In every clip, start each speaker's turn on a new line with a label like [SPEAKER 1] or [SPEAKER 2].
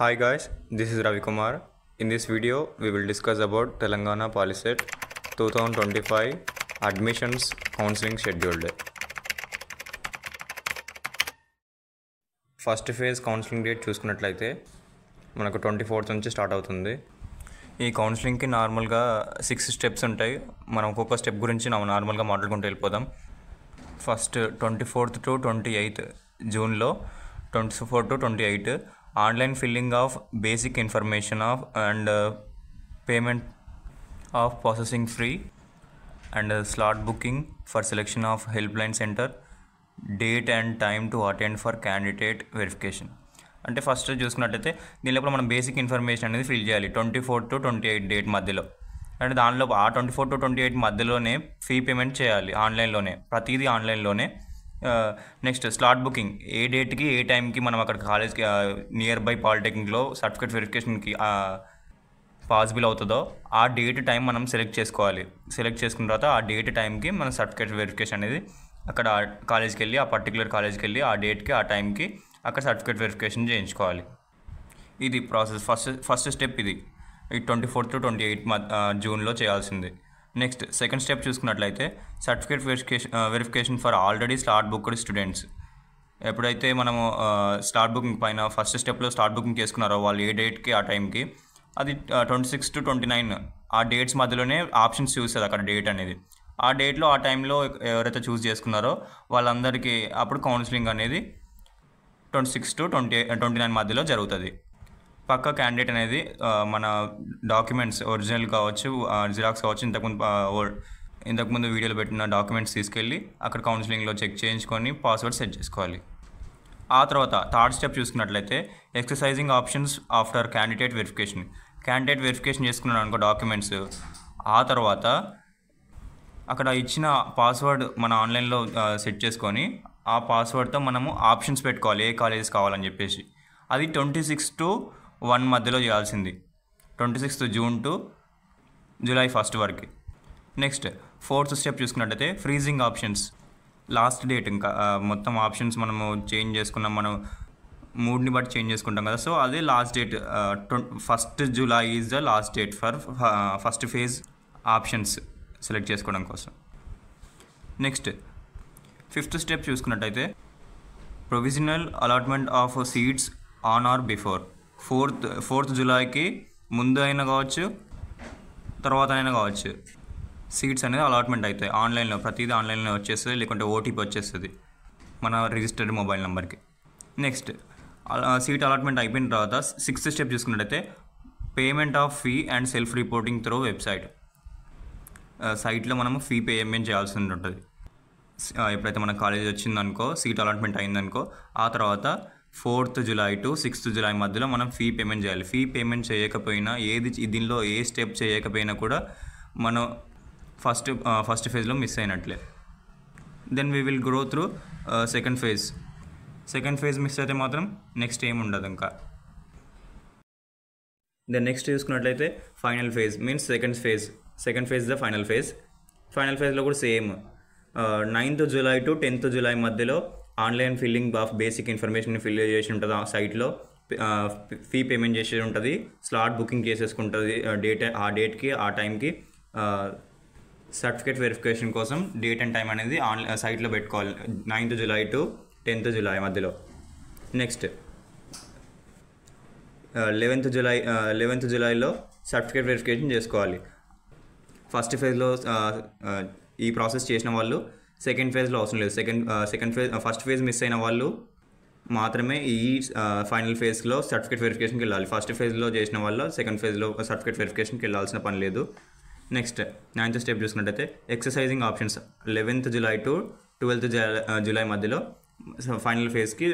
[SPEAKER 1] Hi guys, this is Ravi Kumar. In this video, we will discuss about Telangana Polyset 2025 admissions counseling schedule. First phase counselling date చూసుకున్నట్లయితే మనకు 24th నుంచి start అవుతుంది. ఈ కౌన్సిలింగ్కి నార్మల్గా 6 steps ఉంటాయి. మనం ఒక్కొక్క స్టెప్ గురించి నార్మల్గా మాట్లాడుకుంటూ వెళ్ళిపోదాం. ఫస్ట్ 24th to 28th జూన్లో 24 to 28 online filling of basic information of and payment of processing free and slot booking for selection of help line centre, date and time to attend for candidate verification. అంటే first చూసుకున్నట్టయితే దీనిలో మనం basic information అనేది fill చేయాలి 24 to 28 date మధ్యలో. అంటే దానిలో ఆ 24 to 28 మధ్యలోనే ఫీ పేమెంట్ చేయాలి ఆన్లైన్లోనే, ప్రతిదీ ఆన్లైన్లోనే. నెక్స్ట్ స్లాట్ బుకింగ్, ఏ డేట్కి ఏ టైంకి మనం అక్కడ కాలేజ్కి నియర్ బై పాలిటెక్నిక్లో సర్టిఫికేట్ వెరిఫికేషన్కి పాసిబుల్ అవుతుందో ఆ డేట్ టైం మనం సెలెక్ట్ చేసుకోవాలి. సెలెక్ట్ చేసుకున్న తర్వాత ఆ డేట్ టైంకి మన సర్టిఫికేట్ వెరిఫికేషన్ అనేది అక్కడ కాలేజ్కి వెళ్ళి, ఆ పర్టికులర్ కాలేజ్కి వెళ్ళి ఆ డేట్కి ఆ టైంకి అక్కడ సర్టిఫికేట్ వెరిఫికేషన్ చేయించుకోవాలి. ఇది ప్రాసెస్. ఫస్ట్ స్టెప్ ఇది 24 to 28 జూన్లో చేయాల్సింది. నెక్స్ట్ సెకండ్ స్టెప్ చూసుకున్నట్లయితే certificate verification for already slot booked students. ఎప్పుడైతే మనము స్లాట్ బుకింగ్ పైన ఫస్ట్ స్టెప్లో స్లాట్ బుకింగ్ చేసుకున్నారో వాళ్ళు ఏ డేట్కి ఆ టైంకి, అది 26 to 29 ఆ డేట్స్ మధ్యలోనే ఆప్షన్స్ చూస్తుంది అక్కడ డేట్ అనేది. ఆ డేట్లో ఆ టైంలో ఎవరైతే చూస్ చేసుకున్నారో వాళ్ళందరికీ అప్పుడు కౌన్సిలింగ్ అనేది 26 to 29 మధ్యలో జరుగుతుంది. పక్క క్యాండిడేట్ అనేది మన డాక్యుమెంట్స్ ఒరిజినల్ కావచ్చు, జిరాక్స్ కావచ్చు, ఇంతకుముందు వీడియోలో పెట్టిన డాక్యుమెంట్స్ తీసుకెళ్ళి అక్కడ కౌన్సిలింగ్లో చెక్ చేయించుకొని పాస్వర్డ్ సెట్ చేసుకోవాలి. ఆ తర్వాత థర్డ్ స్టెప్ చూసుకున్నట్లయితే exercising options after candidate verification. Candidate verification చేసుకున్నాను అనుకో డాక్యుమెంట్స్, ఆ తర్వాత అక్కడ ఇచ్చిన పాస్వర్డ్ మన ఆన్లైన్లో సెట్ చేసుకొని ఆ పాస్వర్డ్తో మనము ఆప్షన్స్ పెట్టుకోవాలి ఏ కాలేజెస్ కావాలని చెప్పేసి. అది 26 to 1 మధ్యలో చేయాల్సింది, 26th June to July 1st వరకు. నెక్స్ట్ ఫోర్త్ స్టెప్ చూసుకున్నట్టయితే ఫ్రీజింగ్ ఆప్షన్స్. లాస్ట్ డేట్ ఇంకా మొత్తం ఆప్షన్స్ మనము చేంజ్ చేసుకున్నాం, మనం మూడ్ని బట్టి చేంజ్ చేసుకుంటాం కదా, సో అదే last date 1st July is the last date for first phase options select చేసుకోవడం కోసం. నెక్స్ట్ ఫిఫ్త్ స్టెప్ చూసుకున్నట్టయితే provisional allotment of seats on or before. 4th జూలైకి ముందు అయినా కావచ్చు, తర్వాత అయినా కావచ్చు, సీట్స్ అనేది అలాట్మెంట్ అవుతాయి ఆన్లైన్లో. ప్రతిదీ ఆన్లైన్లో వచ్చేస్తుంది, లేకుంటే ఓటీపీ వచ్చేస్తుంది మన రిజిస్టర్డ్ మొబైల్ నెంబర్కి. నెక్స్ట్ సీట్ అలాట్మెంట్ అయిపోయిన తర్వాత 6th స్టెప్ చూసుకున్నట్టయితే payment of fee and self reporting through website. సైట్లో మనము ఫీ పేమెంట్ చేయాల్సి ఉంటుంది. ఎప్పుడైతే మన కాలేజ్ వచ్చిందనుకో, సీట్ అలాట్మెంట్ అయిందనుకో, ఆ తర్వాత 4th July to 6th July మధ్యలో మనం ఫీ పేమెంట్ చేయాలి. ఫీ పేమెంట్ చేయకపోయినా, దీనిలో ఏ స్టెప్ చేయకపోయినా కూడా మనం ఫస్ట్ ఫేజ్లో మిస్ అయినట్లే. Then we will grow through second phase miss అయితే మాత్రం నెక్స్ట్ ఏం ఉండదు ఇంకా. దెన్ నెక్స్ట్ చూసుకున్నట్లయితే final phase means second phase the ఫైనల్ ఫేజ్లో కూడా same 9th July to 10th July మధ్యలో online filling of basic information fill చేసి ఉంటుంది ఆ సైట్లో, ఫీ పేమెంట్ చేసేది ఉంటుంది, స్లాట్ బుకింగ్ చేసేసుకుంటుంది ఆ డేట్కి ఆ టైంకి. సర్టిఫికేట్ వెరిఫికేషన్ కోసం డేట్ అండ్ టైం అనేది సైట్లో పెట్టుకోవాలి 9th July to 10th July మధ్యలో. నెక్స్ట్ 11th జూలైలో సర్టిఫికేట్ వెరిఫికేషన్ చేసుకోవాలి. ఫస్ట్ ఫేజ్లో ఈ ప్రాసెస్ చేసిన వాళ్ళు సెకండ్ ఫేజ్లో అవసరం లేదు. ఫస్ట్ ఫేజ్ మిస్ అయిన వాళ్ళు మాత్రమే ఈ ఫైనల్ ఫేజ్లో సర్టిఫికేట్ వెరిఫికేషన్కి వెళ్ళాలి. ఫస్ట్ ఫేజ్లో చేసిన వాళ్ళు సెకండ్ ఫేజ్లో సర్టిఫికేట్ వెరిఫికేషన్కి వెళ్ళాల్సిన పని లేదు. నెక్స్ట్ 9th స్టెప్ చూసుకున్నట్టయితే exercising options 11th July to 12th July మధ్యలో ఫైనల్ ఫేజ్కి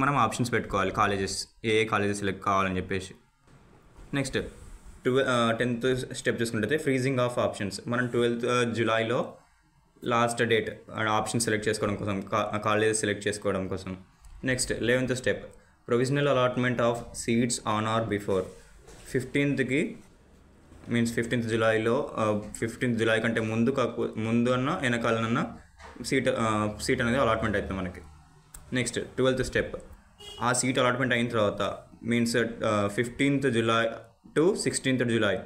[SPEAKER 1] మనం ఆప్షన్స్ పెట్టుకోవాలి, కాలేజెస్ ఏ కాలేజెస్ సెలెక్ట్ కావాలని చెప్పేసి. నెక్స్ట్ 10th స్టెప్ చూసుకుంటే ఫ్రీజింగ్ ఆఫ్ ఆప్షన్స్. మనం 12th జూలైలో లాస్ట్ డేట్ ఆప్షన్ సెలెక్ట్ చేసుకోవడం కోసం, కాలేజెస్ సెలెక్ట్ చేసుకోవడం కోసం. Next 11th step provisional allotment of seats on or before. 15th జూలైలో 15th జూలై కంటే ముందు అన్న వెనకాలన్నా సీట్ అనేది అలాట్మెంట్ అవుతుంది మనకి. నెక్స్ట్ 12th స్టెప్ ఆ సీట్ అలాట్మెంట్ అయిన తర్వాత means 15th July to 16th July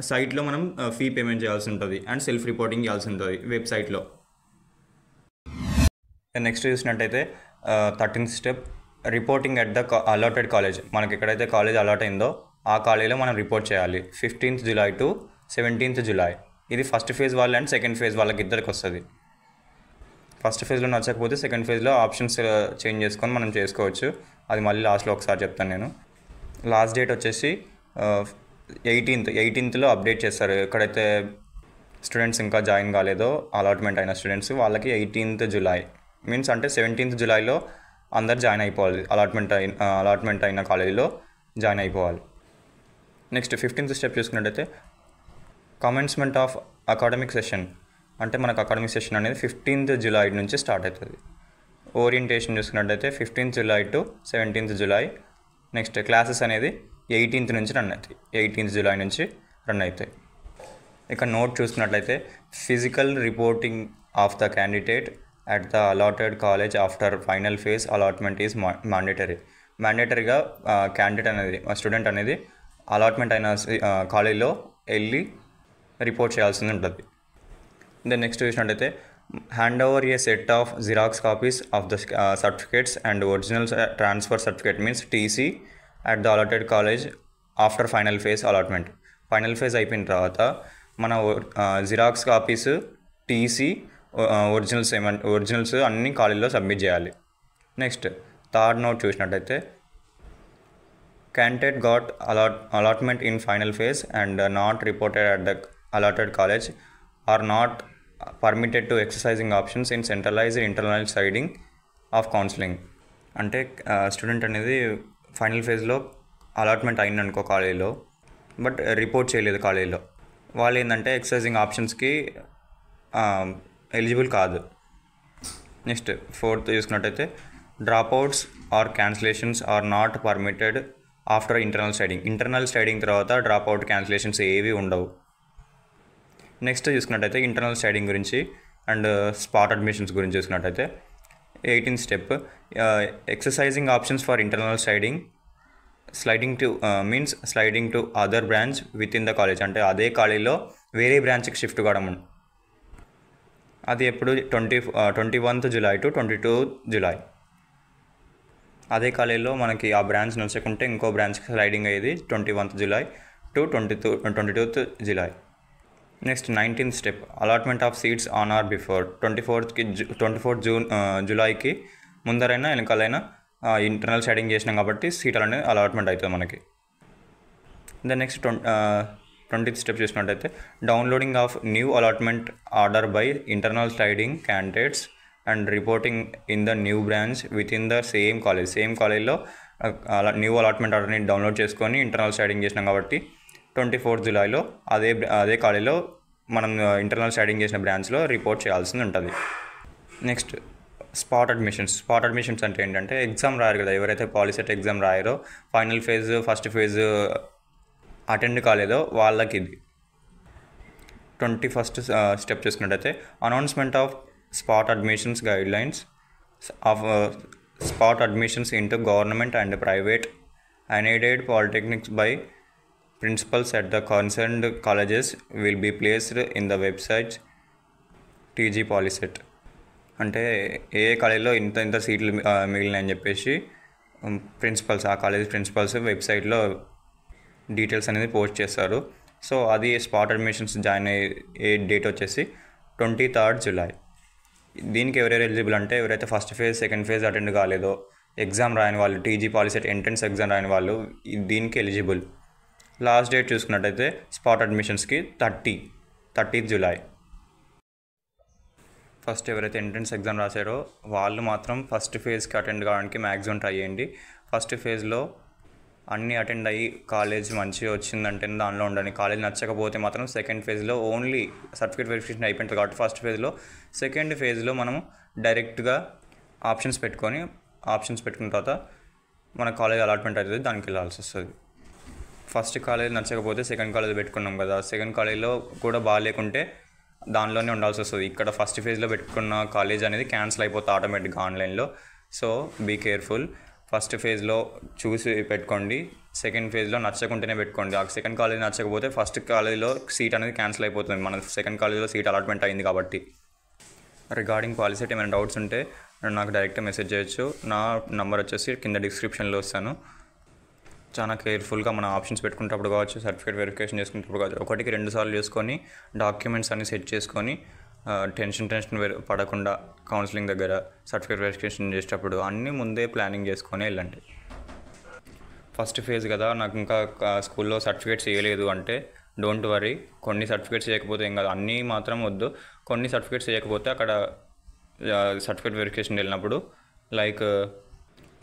[SPEAKER 1] సైట్లో మనం ఫీ పేమెంట్ చేయాల్సి ఉంటుంది అండ్ సెల్ఫ్ రిపోర్టింగ్ చేయాల్సి ఉంటుంది వెబ్సైట్లో. నెక్స్ట్ చూసినట్టయితే 13th step reporting at the allotted college. మనకి ఎక్కడైతే కాలేజ్ అలాట్ అయిందో ఆ కాలేజీలో మనం రిపోర్ట్ చేయాలి 15th July to 17th July. ఇది ఫస్ట్ ఫేజ్ వాళ్ళు అండ్ సెకండ్ ఫేజ్ వాళ్ళకి ఇద్దరికి వస్తుంది. ఫస్ట్ ఫేజ్లో నచ్చకపోతే సెకండ్ ఫేజ్లో ఆప్షన్స్ చేంజ్ చేసుకొని మనం చేసుకోవచ్చు. అది మళ్ళీ లాస్ట్లో ఒకసారి చెప్తాను నేను. లాస్ట్ డేట్ వచ్చేసి 18th అప్డేట్ చేస్తారు. ఎక్కడైతే స్టూడెంట్స్ ఇంకా జాయిన్ కాలేదో అలాట్మెంట్ అయిన స్టూడెంట్స్ వాళ్ళకి 18th జూలై మీన్స్ అంటే 17th జూలైలో అందరు జాయిన్ అయిపోవాలి. అలాట్మెంట్ అయిన కాలేజీలో జాయిన్ అయిపోవాలి. నెక్స్ట్ 15th స్టెప్ చూసుకున్నట్టయితే కమెన్స్మెంట్ ఆఫ్ అకాడమిక్ సెషన్. అంటే మనకు అకాడమిక్ సెషన్ అనేది 15th జూలై నుంచి స్టార్ట్ అవుతుంది. ఓరియంటేషన్ చూసుకున్నట్టయితే 15th July to 17th July. Next classes అనేది 18th నుంచి రన్ అవుతాయి. 18th జూలై నుంచి రన్ అవుతాయి. ఇక నోట్ చూసుకున్నట్లయితే physical reporting of the candidate at the allotted college after final phase allotment is మ్యాండేటరీగా క్యాండిడేట్ అనేది స్టూడెంట్ అనేది అలాట్మెంట్ అయిన కాలేజ్లో వెళ్ళి రిపోర్ట్ చేయాల్సి ఉంటుంది. దెన్ నెక్స్ట్ చూసినట్టయితే hand over a set of xerox copies of the certificates and original transfer certificate means TC at the allotted college after final phase allotment. Final phase అయిపోయిన తర్వాత మన జిరాక్స్ కాపీస్, టీసీ, ఒరిజినల్స్ అన్ని కాలేజీలో submit చేయాలి. Next third note చూసినట్టయితే candidate got allotment in final phase and not reported at the allotted college are not permitted to exercising options in centralized internal siding of counseling. అంటే student అనేది final ఫేజ్లో allotment అయిందనుకో కాలేజీలో, but report చేయలేదు కాలేజీలో, వాళ్ళు ఏంటంటే ఎక్సర్సైజింగ్ ఆప్షన్స్కి ఎలిజిబుల్ కాదు. నెక్స్ట్ ఫోర్త్ చూసుకున్నట్టయితే dropouts or cancellations are not permitted after internal studying తర్వాత డ్రాప్అవుట్ క్యాన్సిలేషన్స్ ఏవి ఉండవు. నెక్స్ట్ చూసుకున్నట్టయితే ఇంటర్నల్ స్టడీయింగ్ గురించి అండ్ స్పాట్ అడ్మిషన్స్ గురించి చూసుకున్నట్టయితే 18th step exercising options for internal sliding to other branch with in the college. అంటే అదే కాలేజీలో వేరే బ్రాంచ్కి షిఫ్ట్ కావడం. అది ఎప్పుడు 21th July to 22th July. అదే కాలేజీలో మనకి ఆ బ్రాంచ్ నచ్చకుంటే ఇంకో బ్రాంచ్కి స్లైడింగ్ అయ్యేది 21th July to 22th July. Next 19th step allotment of seats on or before 24th జూలైకి ముందరైనా వెనకాలైనా ఇంటర్నల్ స్టడీయింగ్ చేసినాం కాబట్టి సీట్లు అనేది అలాట్మెంట్ అవుతుంది మనకి. దెన్ నెక్స్ట్ 20th స్టెప్ చూసినట్టయితే downloading of new allotment order by internal sliding candidates and reporting in the new branch with in the same కాలేజ్లో న్యూ అలాట్మెంట్ ఆర్డర్ని డౌన్లోడ్ చేసుకొని ఇంటర్నల్ స్టడీయింగ్ చేసినాం కాబట్టి 24th జూలైలో అదే కాలేజ్లో మనం ఇంటర్నల్ స్టడీయింగ్ చేసిన బ్రాంచ్లో రిపోర్ట్ చేయాల్సి ఉంటుంది. నెక్స్ట్ స్పాట్ అడ్మిషన్స్ అంటే ఏంటంటే ఎగ్జామ్ రాయారు కదా, ఎవరైతే పాలిసెట్ ఎగ్జామ్ రాయారో final phase first phase attend కాలేదో వాళ్ళకి ఇది. 21st స్టెప్ చూసుకున్నట్టయితే announcement of spot admissions guidelines of spot admissions into government and private unaided polytechnics by principals at the concerned colleges will be placed in the website TG POLYCET. అంటే ఏ కాలేజీలో ఇంత సీట్లు మిగిలినాయని చెప్పేసి ఆ కాలేజ్ ప్రిన్సిపల్స్ వెబ్సైట్లో డీటెయిల్స్ అనేది పోస్ట్ చేస్తారు. సో అది స్పాట్ అడ్మిషన్స్ జాయిన్ అయ్యే డేట్ వచ్చేసి 23rd జూలై. దీనికి ఎవరెవరు ఎలిజిబుల్ అంటే ఎవరైతే first phase second phase attend కాలేదో, ఎగ్జామ్ రాయని వాళ్ళు, టీజీ పాలిసెట్ ఎంట్రన్స్ ఎగ్జామ్ రాయని వాళ్ళు దీనికి ఎలిజిబుల్. లాస్ట్ డేట్ చూసుకున్నట్టయితే స్పాట్ అడ్మిషన్స్కి 30th జూలై. ఫస్ట్ ఎవరైతే ఎంట్రన్స్ ఎగ్జామ్ రాశారో వాళ్ళు మాత్రం ఫస్ట్ ఫేజ్కి అటెండ్ కావడానికి మ్యాక్సిమం ట్రై చేయండి. ఫస్ట్ ఫేజ్లో అన్నీ అటెండ్ అయ్యి కాలేజ్ మంచిగా వచ్చిందంటే దానిలో ఉండండి. కాలేజ్ నచ్చకపోతే మాత్రం సెకండ్ ఫేజ్లో ఓన్లీ సర్టిఫికేట్ వెరిఫికేషన్ అయిపోయింది కాబట్టి ఫస్ట్ ఫేజ్లో, సెకండ్ ఫేజ్లో మనము డైరెక్ట్గా ఆప్షన్స్ పెట్టుకున్న తర్వాత మన కాలేజ్ అలాట్మెంట్ అవుతుంది, దానికి వెళ్ళాల్సి వస్తుంది. ఫస్ట్ కాలేజ్ నచ్చకపోతే సెకండ్ కాలేజ్ పెట్టుకున్నాం కదా, సెకండ్ కాలేజ్లో కూడా బాగాలేకుంటే దానిలోనే ఉండాల్సి వస్తుంది. ఇక్కడ ఫస్ట్ ఫేజ్లో పెట్టుకున్న కాలేజ్ అనేది క్యాన్సిల్ అయిపోతుంది ఆటోమేటిక్గా ఆన్లైన్లో. So be careful. ఫస్ట్ ఫేజ్లో చూసి పెట్టుకోండి, సెకండ్ ఫేజ్లో నచ్చకుంటేనే పెట్టుకోండి. ఆ సెకండ్ కాలేజ్ నచ్చకపోతే ఫస్ట్ కాలేజీలో సీట్ అనేది క్యాన్సిల్ అయిపోతుంది, మన సెకండ్ కాలేజీలో సీట్ అలాట్మెంట్ అయింది కాబట్టి. రిగార్డింగ్ పాలిసెట్ ఏమైనా డౌట్స్ ఉంటే నాకు డైరెక్ట్ మెసేజ్ చేయొచ్చు. నా నంబర్ వచ్చేసి కింద డిస్క్రిప్షన్లో ఇస్తాను. చాలా కేర్ఫుల్గా మన ఆప్షన్స్ పెట్టుకునేటప్పుడు కావచ్చు, సర్టిఫికేట్ వెరిఫికేషన్ చేసుకునేటప్పుడు కావచ్చు, 1-2 సార్లు చేసుకొని డాక్యుమెంట్స్ అన్ని సెట్ చేసుకొని టెన్షన్ పడకుండా కౌన్సిలింగ్ దగ్గర సర్టిఫికేట్ వెరిఫికేషన్ చేసేటప్పుడు అన్నీ ముందే ప్లానింగ్ చేసుకొని వెళ్ళండి. ఫస్ట్ ఫేజ్ కదా, నాకు ఇంకా స్కూల్లో సర్టిఫికేట్స్ చేయలేదు అంటే డోంట్ వరీ. కొన్ని సర్టిఫికేట్స్ చేయకపోతే ఏం కాదు, అన్నీ మాత్రం వద్దు. కొన్ని సర్టిఫికేట్స్ చేయకపోతే అక్కడ సర్టిఫికేట్ వెరిఫికేషన్ వెళ్ళినప్పుడు like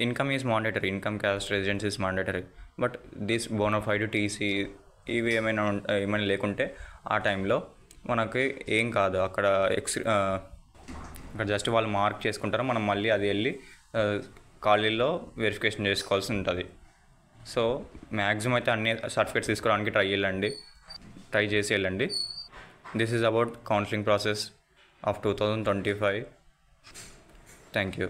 [SPEAKER 1] income is mandatory, income caste residence is mandatory, but this bonafide TC ఇవి ఏమైనా లేకుంటే ఆ టైంలో మనకి ఏం కాదు. అక్కడ జస్ట్ వాళ్ళు మార్క్ చేసుకుంటారు, మనం మళ్ళీ అది వెళ్ళి కాలేజీలో వెరిఫికేషన్ చేసుకోవాల్సి ఉంటుంది. సో మ్యాక్సిమం అయితే అన్ని సర్టిఫికేట్స్ తీసుకోవడానికి ట్రై చేసి వెళ్ళండి. This is about counselling process of 2025. Thank you.